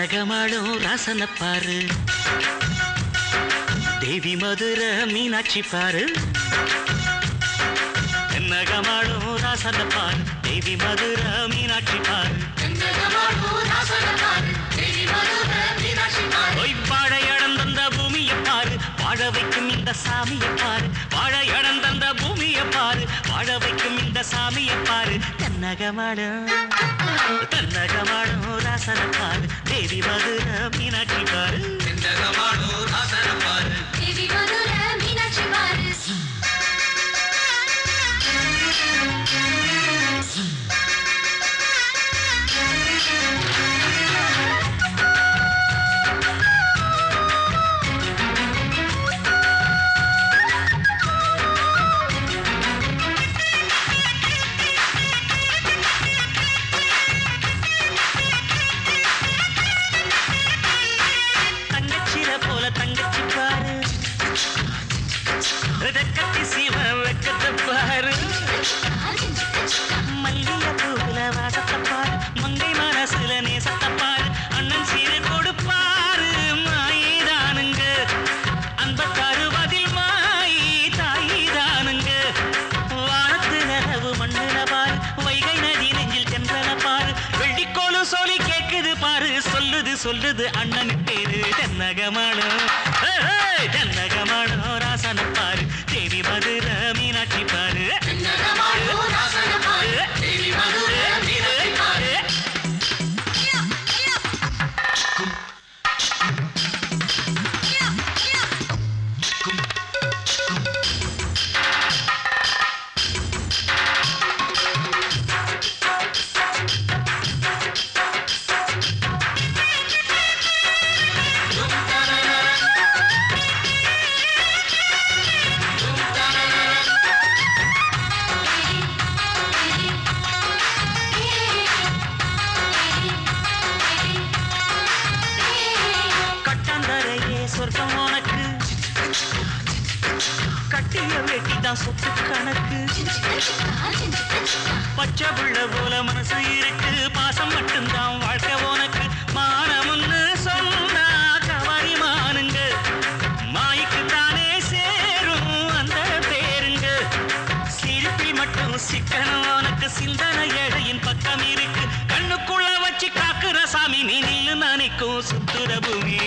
தென்னகமாடும் ராசன பாரு, தேவி மதுர மீனாட்சி பாரு. தென்னகமாடும் ராசன பாரு, தேவி மதுர மீனாட்சி பாரு. வாழையடந்த பூமியை பாரு, வாழ வைக்கும் இந்த சாமியை பாரு. வாழையடந்த பூமியை பாரு, வாழ வைக்கும் இந்த சாமியை பாரு. தென்னகமாடும் தென்னகமாடும் ராசன பாரு, தேவி மதுர மீனாட்சி பாரு. தென்னகமாடும் ராசன பாரு, தேவி மதுர மீனாட்சி பாரு. கட்டி சீவ வெக்கத்தை பாரு, மல்லிய பூவுல வாசத்தை பாரு, மங்கை மனசுல நேசத்தை பாரு. அண்ணன் சீர கொடுப்பாரு மாயிதானுங்க, அந்த தருவதில் மாயி தாயிதானுங்க. வானத்து நிலவு மண்ணுல பாரு, வைகை நதி நெஞ்சில் சென்றன பாரு. வெள்ளிக்கோளு சொல்லி கேக்குது பாரு, சொல்லுது சொல்லுது அண்ணன் பேரு. தென்னகமாடும் தென்னகமாடும் ராசன பாரு, தேவி மதுர மீனாட்சி பாரு. தேவி மதுர மீனாட்சி பாரு. சொர்க்கம் உனக்கு, கட்டிய வேட்டிதான் சொத்து கணக்கு. பச்சை புள்ள போல மனசு இருக்கு, பாசம் மட்டும்தான் வாழ்க்கை உனக்கு. மானமுன்னு சொன்னா கவாரி மானுங்க, மாய்க்கு தானே சேரும் அந்த பேருங்க. சிரிப்பில் மட்டும் சிக்கனம் உனக்கு, சிந்தனை ஏழையின் பக்கம் இருக்கு. கண்ணுக்குள்ள வச்சு காக்குற சாமி நீ நில்லு நினைக்கும் சுத்துற பூமி.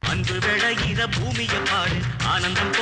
அன்பு விளையிற பூமியை பாடு, ஆனந்தம்